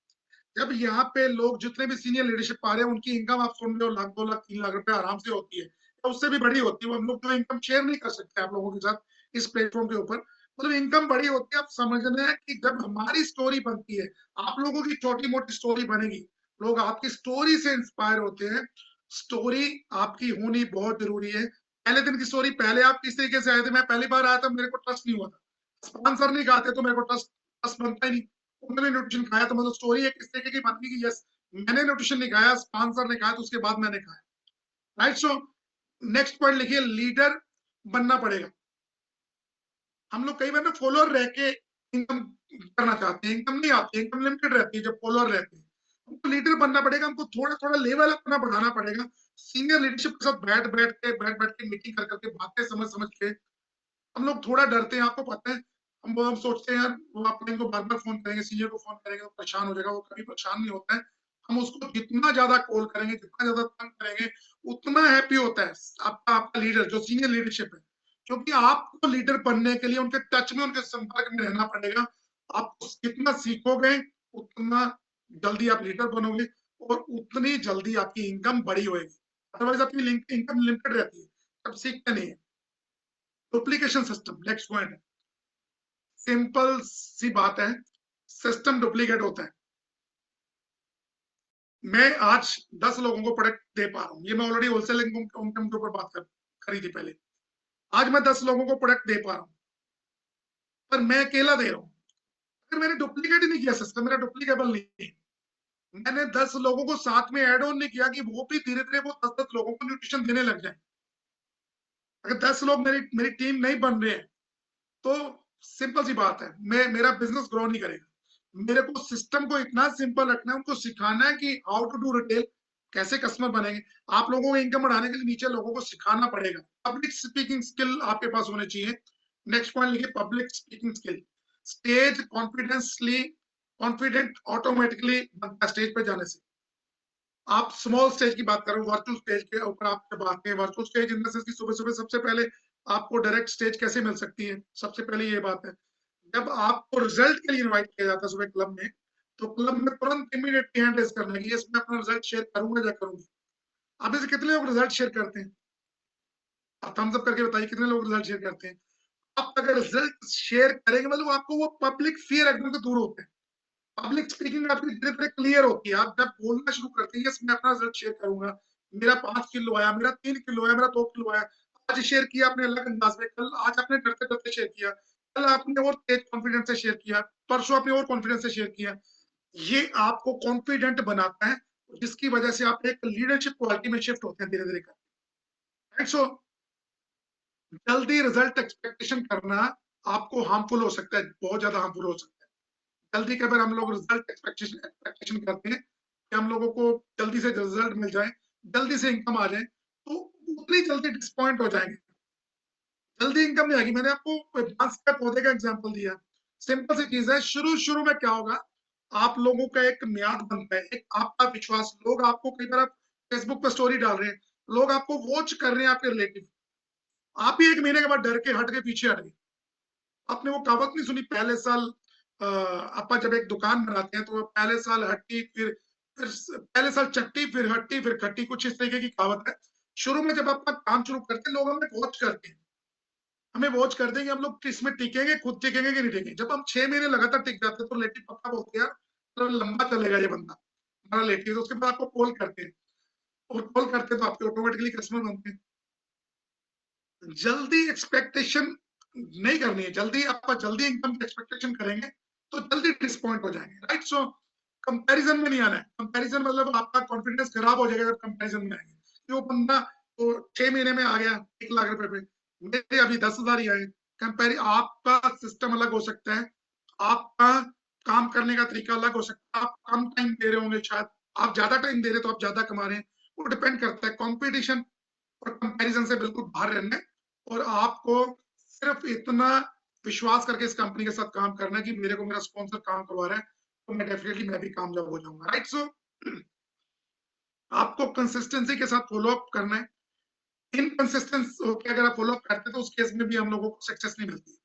जब यहाँ पे लोग जितने भी सीनियर लीडरशिप पा रहे हैं उनकी इनकम आप सुन रहे हो 1 लाख 2 लाख 3 लाख रुपए आराम से होती है, तो उससे भी बड़ी होती है। हम लोग तो इनकम शेयर नहीं कर सकते आप लोगों के साथ इस प्लेटफॉर्म के ऊपर, मतलब इनकम बड़ी होती है। आप समझना है कि जब हमारी स्टोरी बनती है, आप लोगों की छोटी मोटी स्टोरी बनेगी, लोग आपकी स्टोरी से इंस्पायर होते हैं। स्टोरी आपकी होनी बहुत जरूरी है। पहले दिन की स्टोरी, पहले आप किस तरीके से आए थे, मैं पहली बार आया था मेरे को ट्रस्ट नहीं हुआ था, स्पॉन्सर नहीं खाते तो मेरे को ट्रस्ट ट्रस्ट बनता ही नहीं। उन्होंने न्यूट्रिशन खाया तो मतलब स्टोरी एक इस तरीके की बन गई कि यस मैंने न्यूट्रिशन नहीं खाया, स्पॉन्सर ने खाया तो उसके बाद मैंने खाया, राइट। सो नेक्स्ट पॉइंट लिखिए लीडर बनना पड़ेगा। हम लोग कई बार ना फॉलोअर रह के इनकम करना चाहते हैं, इनकम नहीं आती, इनकम लिमिटेड रहती है जब फॉलोअर रहते हैं। हमको लीडर बनना पड़ेगा, हमको थोड़ा थोड़ा लेवल अपना बढ़ाना पड़ेगा। सीनियर लीडरशिप के साथ बैठ बैठ के मीटिंग कर करके बातें समझ समझ के हम लोग थोड़ा डरते हैं, आपको पता है। हम सोचते हैं यार वो आप इनको बार बार फोन करेंगे, सीनियर को फोन करेंगे तो परेशान हो जाएगा, वो कभी परेशान नहीं होता है। हम उसको जितना ज्यादा कॉल करेंगे, जितना ज्यादा तंग करेंगे, उतना हैप्पी होता है आपका आपका लीडर जो सीनियर लीडरशिप है। क्योंकि आपको लीडर बनने के लिए उनके टच में, उनके संपर्क में रहना पड़ेगा। आप जितना सीखोगे उतना जल्दी आप लीडर बनोगे और उतनी जल्दी आपकी इनकम बड़ी होगी। अदरवाइज आपकी इनकम लिमिटेड रहती है, तब सीखते नहीं है। डुप्लीकेशन सिस्टम नेक्स्ट पॉइंट है। सिंपल सी बात है, सिस्टम डुप्लीकेट होता है। मैं आज 10 लोगों को प्रोडक्ट दे पा रहा हूँ, ये मैं ऑलरेडी होलसेल इनकम के ऊपर बात करी थी पहले। आज मैं 10 लोगों को प्रोडक्ट दे पा रहा हूँ पर मैं अकेला दे रहा हूँ। अगर मैंने डुप्लीकेट ही नहीं किया, सिस्टम मेरा डुप्लीकेबल नहीं है, मैंने 10 लोगों को साथ में एड ऑन नहीं किया कि वो भी धीरे धीरे वो 10-10 लोगों को न्यूट्रिशन देने लग जाए। अगर 10 लोग मेरी मेरी टीम नहीं बन रहे हैं तो सिंपल सी बात है, मैं मेरा बिजनेस ग्रो नहीं करेगा। मेरे को सिस्टम को इतना सिंपल रखना है, उनको सिखाना है कि हाउ टू डू रिटेल, कैसे कस्टमर बनेंगे। आप लोगों को इनकम बढ़ाने के लिए नीचे लोगों को सिखाना पड़ेगा। पब्लिक स्पीकिंग स्किल आपके पास होने चाहिए। नेक्स्ट पॉइंट लिखिए public speaking skill. Stage confidently, confident automatically बनता है स्टेज पे जाने से। आप स्मॉल स्टेज की बात करो, वर्चुअल स्टेज के ऊपर आप जब आते हैं, virtual stage in the sense की सुबह सुबह सबसे पहले आपको डायरेक्ट स्टेज कैसे मिल सकती है, सबसे पहले ये बात है। जब आपको रिजल्ट के लिए इनवाइट किया जाता है सुबह क्लब में, तो क्लब में तुरंत इमीडिएटली हैंड रेज करना है कि मैं अपना रिजल्ट शेयर करूंगा या करूंगी। आप ऐसे कितने लोग रिजल्ट शेयर करते हैं, आप थम्स अप करके बताइए कितने लोग रिजल्ट शेयर करते हैं। आप अगर रिजल्ट शेयर करेंगे मतलब आपको वो पब्लिक फियर एकदम से दूर होता है, पब्लिक स्पीकिंग आपकी धीरे धीरे क्लियर होती है। आप जब बोलना शुरू करते हैं यस मैं अपना रिजल्ट शेयर करूंगा, मेरा 5 किलो आया, मेरा 3 किलो आया, मेरा 2 किलो आया। आज शेयर किया आपने अलग अंदाज में, कल आज आपने डरते डरते शेयर किया, कल आपने और तेज कॉन्फिडेंस से शेयर किया, परसों आपने और कॉन्फिडेंस से शेयर किया। ये आपको कॉन्फिडेंट बनाता है, जिसकी वजह से आप एक लीडरशिप क्वालिटी में शिफ्ट होते हैं धीरे धीरे कर। सो जल्दी रिजल्ट एक्सपेक्टेशन करना आपको हार्मफुल हो सकता है, बहुत ज्यादा हार्मफुल हो सकता है। जल्दी के अगर हम लोग रिजल्ट एक्सपेक्टेशन करते हैं कि हम लोगों को जल्दी से रिजल्ट मिल जाए, जल्दी से इनकम आ जाए, तो उतनी जल्दी डिसपॉइंट हो जाएंगे। जल्दी इनकम नहीं आएगी। मैंने आपको बांस के पौधे का एग्जांपल दिया, सिंपल सी चीज है। शुरू शुरू में क्या होगा, आप लोगों का एक म्याद बनता है, एक आपका विश्वास। लोग आपको, कई बार आप फेसबुक पर स्टोरी डाल रहे हैं, लोग आपको वॉच कर रहे हैं, आपके रिलेटिव, आप भी 1 महीने के बाद डर के हट के पीछे हट गए। आपने वो कहावत नहीं सुनी, पहले साल आपा जब एक दुकान बनाते हैं तो पहले साल हट्टी, फिर पहले साल चट्टी, फिर हट्टी, फिर खट्टी, कुछ इस तरीके की कहावत है। शुरू में जब आप काम शुरू करते हैं, लोग हमें वॉच करते हैं, हमें वॉच कर देंगे, हम लोग इसमें टिकेंगे, खुद टिकेंगे कि नहीं टिकेंगे। जब हम 6 महीने लगातार टिक जाते हैं तो रिलेटिव पक्का बोलते हैं यार तो लंबा चलेगा ये बंदा हमारा रिलेटिव। तो उसके बाद आपको कॉल करते हैं, और कॉल करते हैं तो आपके ऑटोमेटिकली कस्टमर बनते हैं। जल्दी एक्सपेक्टेशन नहीं करनी है। जल्दी आपका जल्दी इनकम की एक्सपेक्टेशन करेंगे तो जल्दी डिसपॉइंट हो जाएंगे, राइट। सो कंपैरिजन में नहीं आना है। कंपैरिजन मतलब आपका कॉन्फिडेंस खराब हो जाएगा अगर कंपैरिजन में आएंगे कि वो बंदा तो 6 महीने में आ गया 1 लाख रुपए पे, मेरे अभी 10,000 ही आए। कंपेयर, आपका सिस्टम अलग हो सकता है, आपका काम करने का तरीका अलग हो सकता है, आप कम टाइम दे रहे होंगे, शायद आप ज्यादा टाइम दे रहे तो आप ज्यादा कमा रहे हैं। वो डिपेंड करता है। कॉम्पिटिशन और कंपैरिजन से बिल्कुल बाहर रहना है, और आपको सिर्फ इतना विश्वास करके इस कंपनी के साथ काम करना है कि मेरे को मेरा स्पॉन्सर काम करवा रहा है तो मैं डेफिनेटली मैं भी कामयाब हो जाऊंगा, राइट। सो आपको कंसिस्टेंसी के साथ फॉलो अप करना है। इनकंसिस्टेंस होकर अगर आप फॉलो अप करते हैं तो उस केस में भी हम लोगों को सक्सेस नहीं मिलती।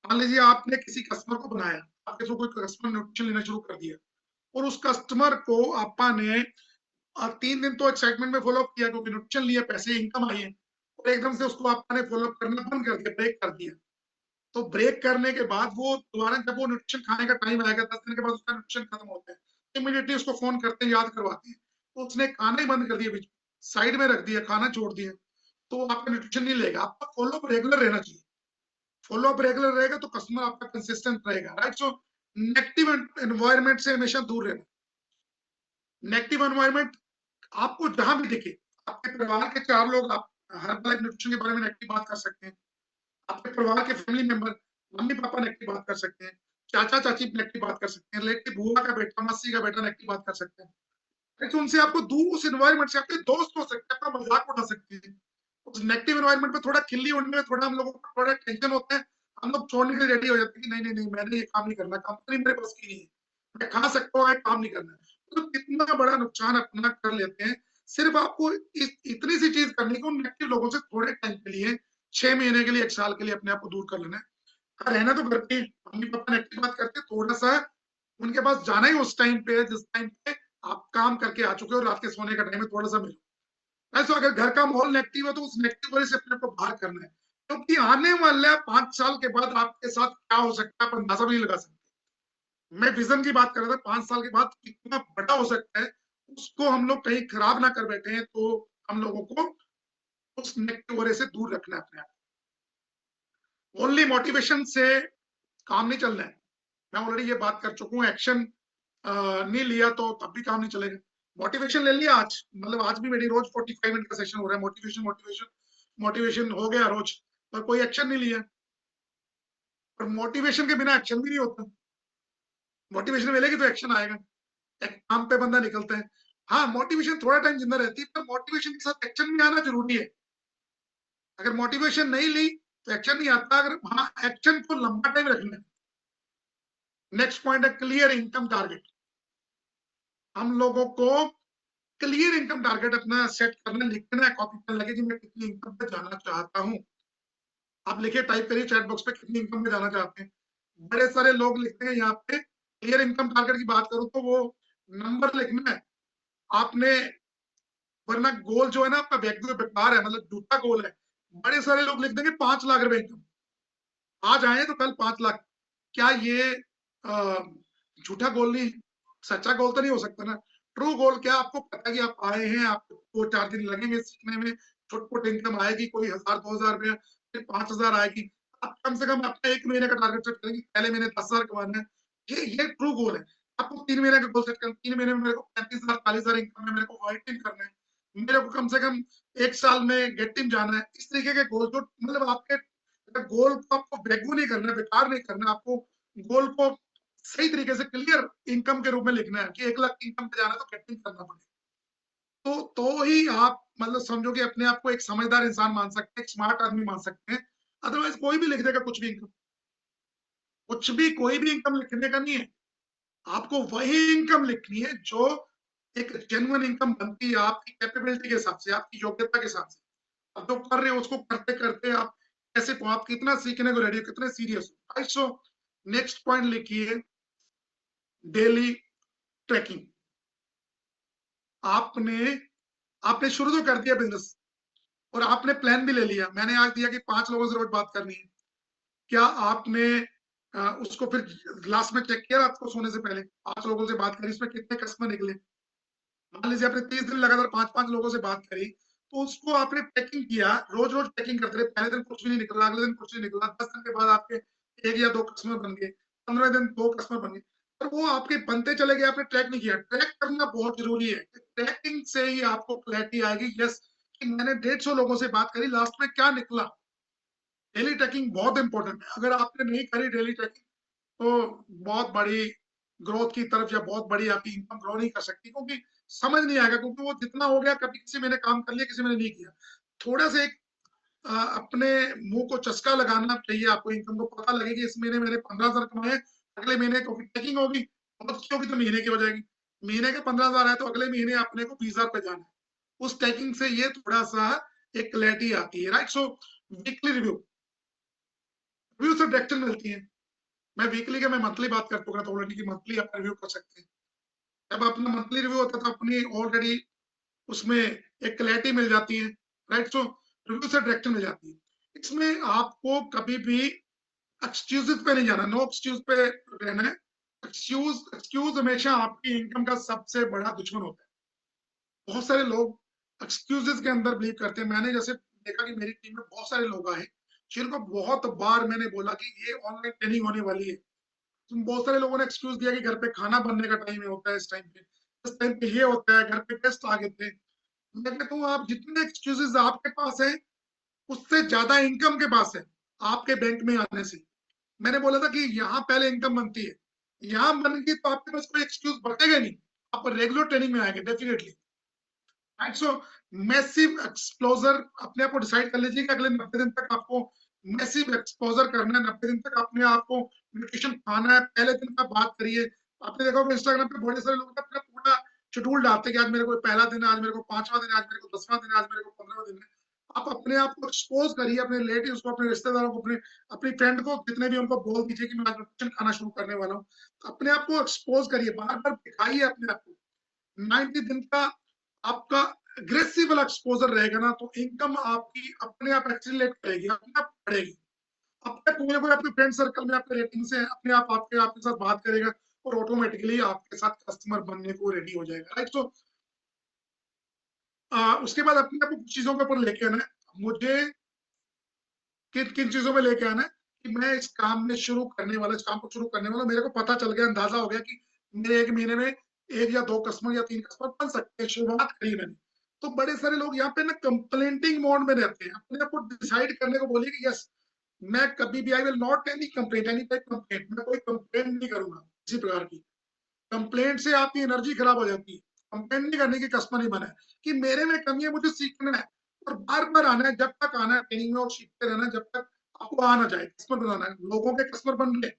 मान लीजिए आपने किसी कस्टमर को बनाया, आपके थ्रू कोई कस्टमर न्यूट्रिशन लेना शुरू कर दिया, और उस कस्टमर को आपा ने 3 दिन तो एक्साइटमेंट में फॉलो अप किया क्योंकि न्यूट्रिशन लिया, पैसे इनकम आई है, और एकदम से उसको आपने फॉलो अप करना बंद कर दिया, ब्रेक कर दिया। तो ब्रेक करने के बाद वो दोबारा जब वो न्यूट्रिशन खाने का टाइम आएगा, 10 दिन के बाद उसका न्यूट्रिशन खत्म होता है, इमीडिएटली उसको फोन करते हैं, याद करवाते हैं, तो उसने खाना ही बंद कर दिया, बीच साइड में रख दिया, खाना छोड़ दिया, तो आपका न्यूट्रिशन नहीं लेगा। आपका फॉलो अप रेगुलर रहना चाहिए। फॉलो अप रेगुलर रहेगा तो कस्टमर आपका कंसिस्टेंट रहेगा, राइट। सो नेगेटिव एनवायरमेंट से हमेशा दूर रहना। नेगेटिव एनवायरमेंट आपको जहां भी दिखे, आपके परिवार के 4 लोग, आप हर्बल लाइफ न्यूट्रिशन के बारे में नेगेटिव बात कर सकते हैं, आपके परिवार के family member, mummy papa negative बात कर सकते हैं, चाचा चाची नेगेटिव बात कर सकते हैं, रिलेटिव बुआ का बेटा, मस्सी का बेटा नेगेटिव बात कर सकते हैं। लेकिन उनसे आपको दूर, उस एनवायरमेंट से आपके दोस्त हो सकते हैं, आपका मजाक उठा सकते हैं। उस नेगेटिव एनवायरमेंट में थोड़ा खिल्ली उड़ने में थोड़ा हम लोगों को थोड़ा टेंशन होता है, हम लोग छोड़ने के लिए रेडी हो जाते हैं कि नहीं नहीं नहीं, मैंने ये काम नहीं करना, कंपनी मेरे पास की नहीं है, मैं खा सकता हूँ, काम नहीं करना। तो कितना बड़ा नुकसान अपना कर लेते हैं। सिर्फ आपको इतनी सी चीज करनी है, नेगेटिव लोगों से थोड़े टाइम के लिए, 6 महीने के लिए, 1 साल के लिए अपने आप को दूर कर लेना है। हाँ, रहना तो घर पे, मम्मी पापा नेगेटिव बात करते, थोड़ा सा उनके पास जाना ही उस टाइम पे, जिस टाइम पे आप काम करके आ चुके हो, रात के सोने का टाइम है, थोड़ा सा मिलो। ऐसा अगर घर का माहौल नेगेटिव है तो उस नेगेटिव वजह से अपने को बाहर करना है, क्योंकि आने वाले 5 साल के बाद आपके साथ क्या हो सकता है आप अंदाजा भी नहीं लगा सकते। मैं विजन की बात कर रहा था, 5 साल के बाद कितना बड़ा हो सकता है, उसको हम लोग कहीं खराब ना कर बैठे हैं, तो हम लोगों को उस नेगेटिव वजह से दूर रखना है अपने आप। ओनली मोटिवेशन से काम नहीं चलना है। मैं ऑलरेडी ये बात कर चुका हूँ, एक्शन नहीं लिया तो तब भी काम नहीं चलेगा। मोटिवेशन ले लिया आज, मतलब आज भी मेरी रोज 45 मिनट का सेशन हो रहा है, मोटिवेशन मोटिवेशन मोटिवेशन हो गया रोज, पर कोई एक्शन नहीं लिया। और मोटिवेशन के बिना एक्शन भी नहीं होता। मोटिवेशन मिलेगी तो एक्शन आएगा, एक काम पे बंदा निकलता है। हाँ, मोटिवेशन थोड़ा टाइम जिंदा रहती है, पर मोटिवेशन के साथ एक्शन भी आना जरूरी है। अगर मोटिवेशन नहीं ली तो एक्शन नहीं आता। अगर हाँ, एक्शन को लंबा टाइम रखना है। नेक्स्ट पॉइंट है क्लियर इनकम टारगेट। हम लोगों को क्लियर इनकम टारगेट अपना सेट करना, लिखना है कॉपी पर लगे कि मैं कितनी इनकम पे जाना चाहता हूँ। आप लिखिए, टाइप करिए चैट बॉक्स पे कितनी इनकम पे जाना चाहते हैं। बड़े सारे लोग लिखते हैं यहाँ पे। क्लियर इनकम टारगेट की बात करूं तो वो नंबर लिखना है आपने, वरना गोल जो है ना आपका व्यक्तिगत बेकार है, मतलब झूठा गोल है। बड़े सारे लोग लिख देंगे 5 लाख रुपए इनकम, आज आए तो कल 5 लाख। क्या ये झूठा गोल नहीं, सच्चा गोल तो नहीं हो सकता ना। ट्रू गोल क्या, आपको पता है कि आप आए हैं, आपको 2-4 दिन लगेंगे सीखने में, छोटी-मोटी इनकम आएगी, कोई 1000-2000 रुपया, फिर 5000 आएगी। आप कम से कम अपना 1 महीने का टारगेट सेट करेंगे, पहले महीने 10,000 कमाना है। ये ट्रू गोल है। आपको 3 महीने का गोल सेट करना, 3 महीने में मेरे को 35,000 40,000 इनकम है, मेरे को व्हाइट टीम करना है। मेरे को कम से कम 1 साल में गेट टीम जाना है। इस तरीके के गोल, जो मतलब आपके गोल को आपको बेगू नहीं करना है, बेकार नहीं करना है, आपको गोल को सही तरीके से क्लियर इनकम के रूप में लिखना है कि 1 लाख की इनकम पे जाना है तो गेट टीम करना पड़ेगा। तो ही आप मतलब समझो कि अपने आप को एक समझदार इंसान मान सकते हैं, एक स्मार्ट आदमी मान सकते हैं। अदरवाइज कोई भी लिख देगा कुछ भी इनकम, कुछ भी, कोई भी इनकम लिखने का नहीं है। आपको वही इनकम लिखनी है जो एक जेन्युइन इनकम बनती है आपकी कैपेबिलिटी के हिसाब से, आपकी योग्यता के हिसाब से। आप जो कर रहे हो उसको करते करते आप कैसे, आप कितना सीखने को रेडी हो, कितने सीरियस हो। राइट, सो नेक्स्ट पॉइंट लिखिए, डेली ट्रैकिंग। आपने आपने शुरू तो कर दिया बिजनेस और आपने प्लान भी ले लिया। मैंने आज दिया कि 5 लोगों से रोज बात करनी है। क्या आपने उसको फिर लास्ट में चेक किया रात को सोने से पहले? 5 लोगों से बात करी, इसमें कितने कस्टमर निकले? मान लीजिए आपने 30 दिन लगातार 5-5 लोगों से बात करी, तो उसको आपने पैकिंग किया, रोज-रोज पैकिंग करते रहे। पहले दिन कुछ भी नहीं निकला, अगले दिन कुछ नहीं निकला, 10 दिन के बाद आपके 1 या 2 कस्टमर बन गए, 15 दिन 2 कस्टमर बन गए। पर वो आपके बनते चले गए, आपने ट्रैक नहीं किया। ट्रैक करना बहुत ज़रूरी है। ट्रैकिंग से ही आपको क्लैरिटी आएगी, यस, कि मैंने 150 लोगों से बात करी, लास्ट में क्या निकला? डेली ट्रैकिंग बहुत इंपॉर्टेंट है। अगर आपने नहीं करी डेली ट्रैकिंग, तो बहुत बड़ी ग्रोथ की तरफ या बहुत बड़ी आपकी इनकम ग्रो नहीं कर सकती, क्योंकि समझ नहीं आएगा, क्योंकि वो जितना हो गया, कभी किसी मैंने काम कर लिया, किसी मैंने नहीं किया। थोड़ा सा एक अपने मुंह को चस्का लगाना चाहिए, आपको इनकम को पता लगे कि इस महीने मैंने 15,000 कमाए, अगले महीने को टैकिंग होगी, बहुत अच्छी होगी तो महीने की हो जाएगी। महीने के 15,000 है तो अगले महीने अपने को 20,000 पे जाना है। उस टैकिंग से ये थोड़ा सा एक क्लैरिटी आती है। राइट, सो वीकली रिव्यू, रिव्यू से डायरेक्शन मिलती है। मैं वीकली का, मैं मंथली बात कर चुका था ऑलरेडी कि मंथली आप रिव्यू कर सकते हैं। जब अपना मंथली रिव्यू होता है तो अपनी ऑलरेडी उसमें एक क्लैरिटी मिल जाती है। राइट, सो रिव्यू से डायरेक्शन मिल जाती है। इसमें आपको कभी भी एक्सक्यूजेस पे नहीं जाना, नो एक्सक्यूज पे रहना है। एक्सक्यूज एक्सक्यूज हमेशा आपकी इनकम का सबसे बड़ा दुश्मन होता है। बहुत सारे लोग एक्सक्यूजेस के अंदर बिलीव करते हैं। मैंने जैसे देखा कि मेरी टीम में बहुत सारे लोग आए जिनको बहुत बार मैंने बोला कि ये ऑनलाइन ट्रेनिंग होने वाली है। तो बहुत सारे लोगों ने एक्सक्यूज दिया कि घर पे खाना बनने का टाइम होता है, इस टाइम पे ये होता है, घर पे गेस्ट आ गए थे। मैं कहता हूँ आप जितने एक्सक्यूजेस आपके पास है, उससे ज्यादा इनकम के पास है आपके बैंक में आने से। मैंने बोला था कि यहाँ पहले इनकम बनती है, यहाँ बन गई तो आपके पास कोई एक्सक्यूज बचेगा नहीं, आप रेगुलर ट्रेनिंग में आएंगे डेफिनेटली। राइट, सो मैसिव एक्सपोजर, अपने आप को डिसाइड कर लीजिए कि अगले 90 दिन तक आपको मैसिव एक्सपोजर करना है। 90 दिन तक अपने आप को न्यूट्रिशन खाना है। पहले दिन का बात करिए। आपने देखा होगा इंस्टाग्राम पे बड़े सारे लोग अपना पूरा शेड्यूल डालते हैं कि आज मेरे को पहला दिन है, आज मेरे को 5वां दिन है, आज मेरे को 10वां दिन है, आज मेरे को 15वां दिन है। आप अपने आप को एक्सपोज करिए, अपने रिलेटिव्स को, अपने रिश्तेदारों को, अपने अपनी फ्रेंड को, जितने भी, उनको बोल दीजिए कि मैं आज न्यूट्रिशन खाना शुरू करने वाला हूँ। अपने आप को एक्सपोज करिए, बार बार दिखाइए अपने आप को। 90 दिन का आपका अग्रेसिव वाला एक्सपोजर रहेगा ना, तो इनकम आपकी अपने आप एक्सीलरेट करेगी, अपने आप बढ़ेगी। अपने कोई ना कोई अपने फ्रेंड सर्कल में आपके रेटिंग से अपने आप आपके साथ बात करेगा और ऑटोमेटिकली आपके साथ कस्टमर बनने को रेडी हो जाएगा। राइट, तो उसके बाद अपने आप को कुछ चीजों के ऊपर लेके आना है। मुझे किन किन चीजों में लेके आना है कि मैं इस काम में शुरू करने वाला, इस काम को शुरू करने वाला, मेरे को पता चल गया, अंदाजा हो गया कि मेरे 1 महीने में 1 या 2 कस्टमर या 3 कस्टमर बन सकते हैं। शुरुआत करी मैंने। तो बड़े सारे लोग यहाँ पे ना कंप्लेंटिंग मोड में रहते हैं। अपने आप को डिसाइड करने को बोलिए कि यस, मैं कभी भी, I will not any complaint, any type complaint, मैं कोई कंप्लेंट नहीं करूंगा किसी प्रकार की। कंप्लेंट से आपकी एनर्जी खराब हो जाती है। कंप्लेंट नहीं करने की कस्टमर नहीं बना है कि मेरे में कमी है, मुझे सीखना है और बार बार आना है। जब तक आना है ट्रेनिंग में और सीखते रहना है, जब तक आपको आना जाए। कस्टमर बनाना है, लोगों के कस्टमर बन रहे हैं,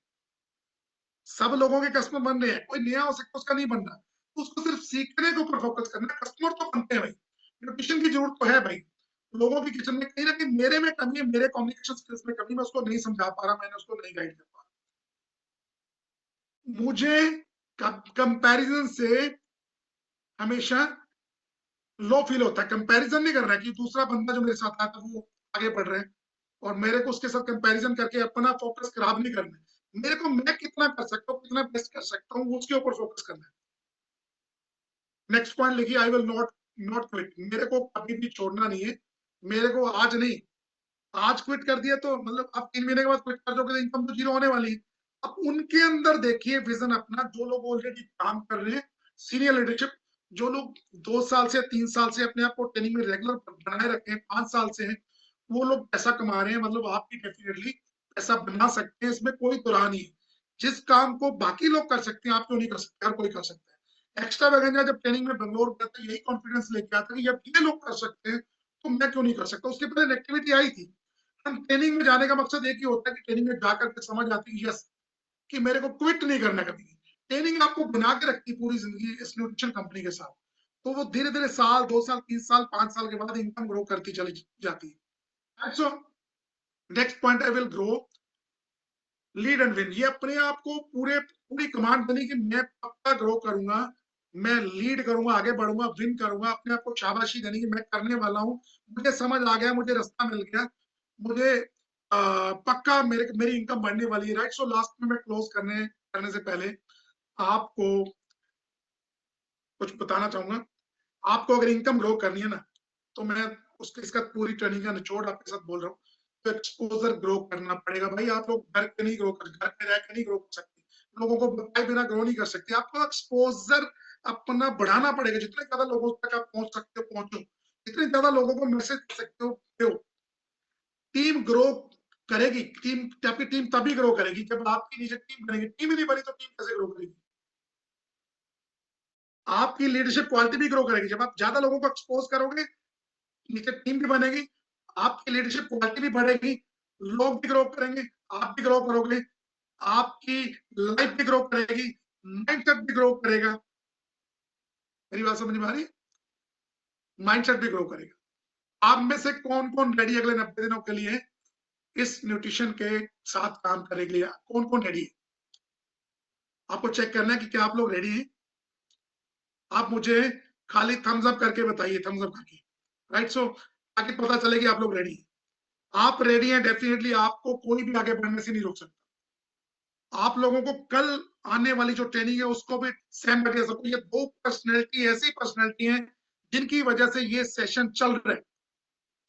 सब लोगों के कस्टमर बन रहे हैं, कोई नया हो सकता है उसका नहीं बनना। तो उसको सिर्फ सीखने के ऊपर फोकस करना है। कस्टमर तो बनते हैं भाई, न्यूट्रिशन की जरूरत तो है भाई। लोगों की किचन में कहीं ना कहीं मेरे में कमी है, मेरे कम्युनिकेशन स्किल्स में कमी, मैं उसको नहीं समझा पा रहा, मैंने उसको नहीं गाइड कर पा रहा। मुझे कंपैरिजन से हमेशा लो फील होता है। कंपैरिजन नहीं कर रहा है कि दूसरा बंदा जो मेरे साथ आया था वो आगे बढ़ रहे हैं और मेरे को उसके साथ कंपैरिजन करके अपना फोकस खराब नहीं करना है। मेरे को मैं कितना कर सकता हूँ, कितना बेस्ट कर सकता हूँ, उसके ऊपर फोकस करना है। नेक्स्ट पॉइंट लिखिए, I will not not quit. मेरे को कभी भी छोड़ना नहीं है। मेरे को आज नहीं, आज क्विट कर दिया तो मतलब आप 3 महीने के बाद क्विट कर दोगे तो इनकम तो जीरो होने वाली है। अब उनके अंदर देखिए विजन अपना, जो लोग ऑलरेडी काम कर रहे हैं, सीनियर लीडरशिप, जो लोग 2 साल से 3 साल से अपने आप को ट्रेनिंग में रेगुलर बनाए रखे हैं, 5 साल से हैं, वो लोग पैसा कमा रहे हैं। मतलब आप भी डेफिनेटली पैसा बना सकते हैं, इसमें कोई दुराह नहीं है। जिस काम को बाकी लोग कर सकते हैं आप क्यों नहीं कर सकते? हर कोई कर सकता है। एक्स्ट्रा वैगेंजा जब ट्रेनिंग में बेंगलोर गया था, यही कॉन्फिडेंस लेके आता कि जब ये लोग कर सकते हैं तो मैं क्यों नहीं कर सकता। उसके पहले एक्टिविटी आई थी। हम ट्रेनिंग में जाने का मकसद एक ही होता है कि ट्रेनिंग में जाकर के समझ आती है यस कि मेरे को क्विट नहीं करना कभी। ट्रेनिंग आपको बना के रखती है पूरी जिंदगी इस न्यूट्रिशन कंपनी के साथ। तो वो धीरे धीरे साल 2 साल 3 साल 5 साल के बाद इनकम ग्रो करती चली जाती है। So next point, I will grow lead and win. ये अपने आप को पूरी कमांड बनी कि मैं पक्का ग्रो करूंगा, मैं लीड करूंगा, आगे बढ़ूंगा, विन करूंगा। अपने आप को शाबाशी देनी कि मैं करने वाला हूँ, मुझे समझ आ गया, मुझे रास्ता मिल गया, मुझे पक्का मेरी इनकम बढ़ने वाली है। राइट। सो लास्ट में मैं क्लोज करने से पहले आपको कुछ बताना चाहूंगा। आपको अगर इनकम ग्रो करनी है ना, तो मैं उसके इसका पूरी ट्रेनिंग का निचोड़ आपके साथ बोल रहा हूँ। तो एक्सपोजर ग्रो करना पड़ेगा भाई। आप लोग घर पे नहीं ग्रो कर, घर पे रह के नहीं ग्रो कर सकते, लोगों को बताए बिना ग्रो नहीं कर सकते। आपको एक्सपोजर अपना बढ़ाना पड़ेगा। जितने ज्यादा लोगों तक आप पहुंच सकते हो पहुंचो, जितने ज्यादा लोगों को मैसेज कर सकते हो। टीम ग्रो करेगी, आपकी टीम तभी ग्रो करेगी जब आपकी नीचे टीम बनेगी। टीम ही नहीं बनी तो टीम कैसे ग्रो करेगी? आपकी लीडरशिप क्वालिटी भी ग्रो करेगी जब आप ज्यादा लोगों को एक्सपोज करोगे, नीचे टीम भी बनेगी, आपकी लीडरशिप क्वालिटी भी बढ़ेगी, लोग भी ग्रो करेंगे, आप भी ग्रो करोगे, आपकी लाइफ भी ग्रो करेगी, माइंडसेट भी ग्रो करेगा। मेरी बात समझ में आ रही है? माइंडसेट भी ग्रो करेगा। आप में से कौन कौन रेडी अगले 90 दिनों के लिए इस न्यूट्रिशन के साथ काम करने के लिए? कौन कौन रेडी है? आपको चेक करना है कि क्या आप लोग रेडी हैं। आप मुझे खाली थम्स अप करके बताइए, थम्स अप करके। राइट। सो ताकि पता चले कि आप लोग रेडी हैं। आप रेडी हैं, डेफिनेटली आपको कोई भी आगे बढ़ने से नहीं रोक सकता। आप लोगों को कल आने वाली जो ट्रेनिंग है उसको भी सेम मटेरियल सबको। ये दो पर्सनैलिटी ऐसी पर्सनैलिटी हैं जिनकी वजह से ये सेशन चल रहा है,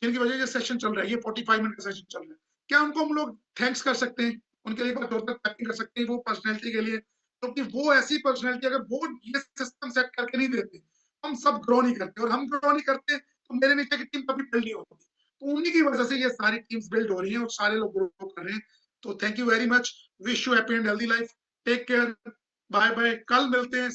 जिनकी वजह से ये सेशन चल रहा है, ये 45 मिनट का सेशन चल रहा है। क्या उनको हम लोग थैंक्स कर सकते हैं? उनके लिए कर सकते हैं वो पर्सनैलिटी के लिए? क्योंकि वो ऐसी पर्सनैलिटी, अगर वो ये सिस्टम सेट करके नहीं देते, हम सब ग्रो नहीं करते। और हम ग्रो नहीं करते तो मेरे नीचे की टीम कभी बिल्ड नहीं होती। तो उन्हीं की वजह से ये सारी टीम्स बिल्ड हो रही हैं और सारे लोग ग्रो कर रहे हैं। तो thank you very much. Wish you happy and healthy life. Take care. Bye bye. कल मिलते हैं।